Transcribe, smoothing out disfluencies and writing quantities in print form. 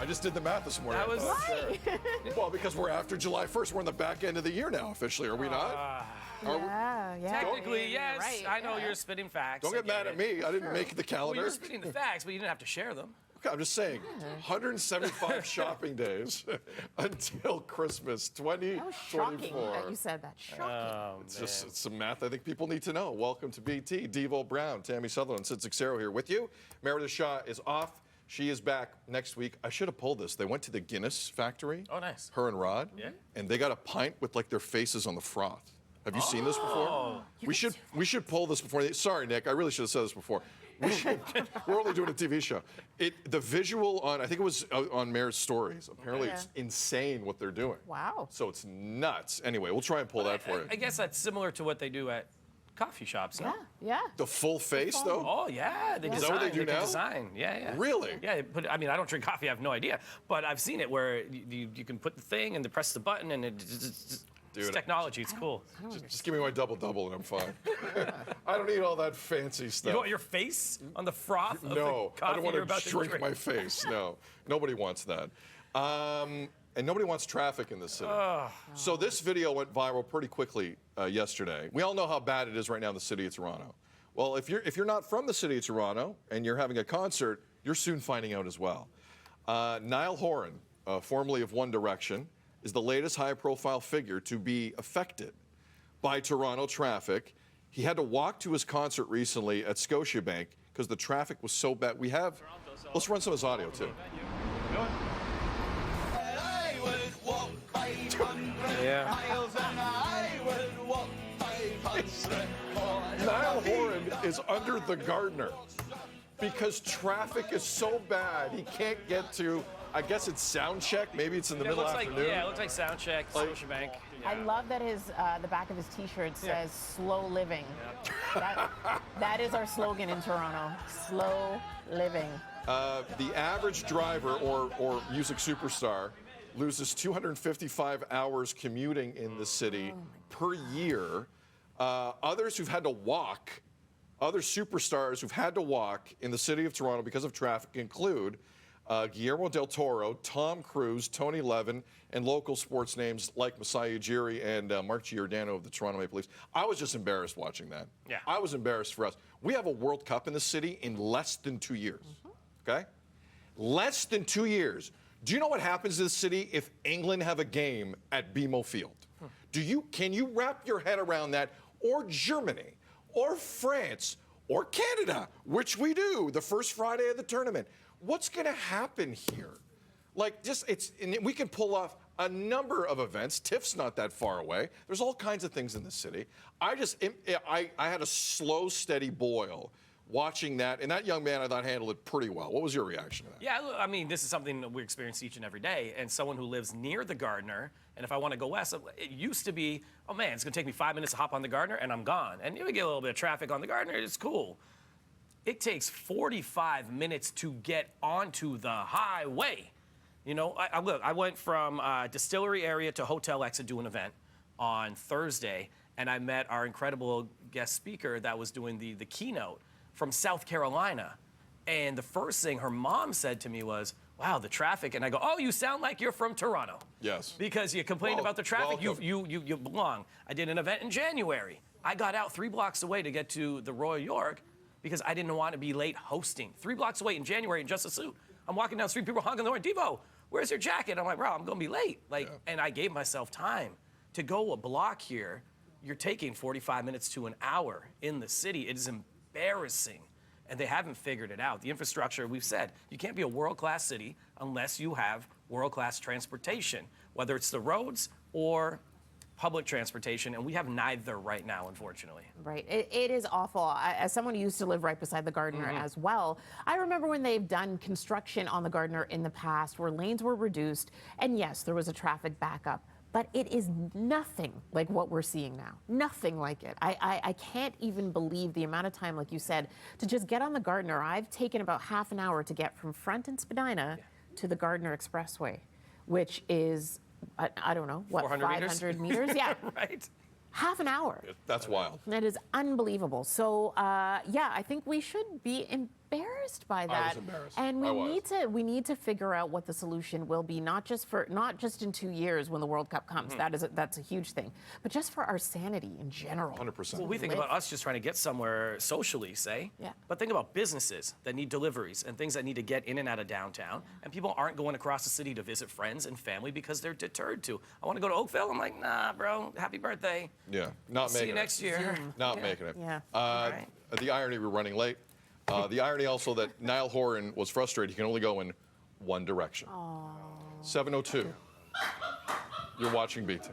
I just did the math this morning. That was Why? Well, because we're after July 1st. We're in the back end of the year now, officially. Are we not? Are we- Yeah. Technically, yes. Right, I know yeah. you're spitting facts. Don't get mad at me. I didn't make the Well, calendar. you're spitting the facts, but you didn't have to share them. Okay, I'm just saying, 175 shopping days until Christmas That was shocking 2024. that you said that. Shocking. It's some math I think people need to know. Welcome to BT. Devo Brown, Tammie Sutherland, Sid Cicero here with you. Meredith Shaw is off. She is back next week. I should have pulled this. They went to the Guinness factory. Oh, nice. Her and Rod. Yeah. And they got a pint with like their faces on the froth. Have you seen this before? We should pull this before. Sorry, Nick. I really should have said this before. We're only doing a TV show. The visual on, I think it was on Mayor's Stories. Apparently, it's insane what they're doing. Wow. So it's nuts. Anyway, we'll try and pull that for you. I guess that's similar to what they do at coffee shops. No? Yeah. The full face, though? Oh, yeah. They Is design. that what they do can now? Design. Yeah. Really? Yeah, but I mean, I don't drink coffee. I have no idea. But I've seen it where you can put the thing and press the button and it's Dude, technology. It's cool. Just give me my double-double and I'm fine. I don't need all that fancy stuff. You don't want your face on the froth of No, the I coffee don't you're want about to shrink drink? my face. No, nobody wants that. And nobody wants traffic in this city. So this video went viral pretty quickly yesterday. We all know how bad it is right now in the city of Toronto. Well, if you're not from the city of Toronto and you're having a concert, you're soon finding out as well. Niall Horan, formerly of One Direction, is the latest high-profile figure to be affected by Toronto traffic. He had to walk to his concert recently at Scotiabank because the traffic was so bad. Let's run some of his audio too. Yeah. Niall Horan is under the Gardner because traffic is so bad he can't get to, I guess it's sound check, maybe it's in the middle afternoon. Yeah, it looks like sound check, Scotiabank. I love that the back of his T-shirt says "slow living." That is our slogan in Toronto: slow living. The average driver or music superstar loses 255 hours commuting in the city per year. Others who've had to walk, other superstars who've had to walk in the city of Toronto because of traffic include Guillermo del Toro, Tom Cruise, Tony Levin, and local sports names like Masai Ujiri and Mark Giordano of the Toronto Maple Leafs. I was just embarrassed watching that. Yeah. I was embarrassed for us. We have a World Cup in the city in less than 2 years, okay? Less than 2 years. Do you know what happens to the city if England have a game at BMO Field? Can you wrap your head around that? Or Germany, or France, or Canada, which we do the first Friday of the tournament. What's going to happen here? Like, and we can pull off a number of events. TIFF's not that far away. There's all kinds of things in the city. I had a slow, steady boil watching that, and that young man I thought handled it pretty well. What was your reaction to that? Yeah, I mean, this is something that we experience each and every day. And someone who lives near the Gardner, and if I want to go west, it used to be, oh man, it's going to take me 5 minutes to hop on the Gardner, and I'm gone. And you get a little bit of traffic on the Gardner, it's cool. It takes 45 minutes to get onto the highway. You know, I went from Distillery area to Hotel X to do an event on Thursday, and I met our incredible guest speaker that was doing the keynote from South Carolina. And the first thing her mom said to me was, wow, the traffic. And I go, oh, you sound like you're from Toronto. Yes. Because you complained about the traffic, welcome. you belong. I did an event in January. I got out 3 blocks away to get to the Royal York because I didn't want to be late hosting. 3 blocks away in January in just a suit. I'm walking down the street, people honking the horn, Devo, where's your jacket? I'm like, bro, I'm going to be late. And I gave myself time to go a block here. You're taking 45 minutes to an hour in the city. It is embarrassing. And they haven't figured it out. The infrastructure, we've said, you can't be a world-class city unless you have world-class transportation, whether it's the roads or public transportation, and we have neither right now, unfortunately. Right. It is awful. As someone who used to live right beside the Gardner as well, I remember when they've done construction on the Gardner in the past where lanes were reduced, and yes, there was a traffic backup. But it is nothing like what we're seeing now. Nothing like it. I can't even believe the amount of time, like you said, to just get on the Gardner. I've taken about half an hour to get from Front and Spadina to the Gardner Expressway, which is, I don't know, what, 500 meters? Yeah. Right. Half an hour. That's wild. That is unbelievable. So, yeah, I think we should be embarrassed by that. embarrassed. And I was. we need to figure out what the solution will be, not just in 2 years when the World Cup comes. That's a huge thing, but just for our sanity in general. 100%. Well, we think about us just trying to get somewhere socially, say. Yeah. But think about businesses that need deliveries and things that need to get in and out of downtown. And people aren't going across the city to visit friends and family because they're deterred to. I want to go to Oakville. I'm like, nah, bro, happy birthday. Yeah, not See making you it. next year. Not making it. Yeah. Right. The irony, we're running late. The irony also that Niall Horan was frustrated. He can only go in one direction. 7:02. You're watching BT.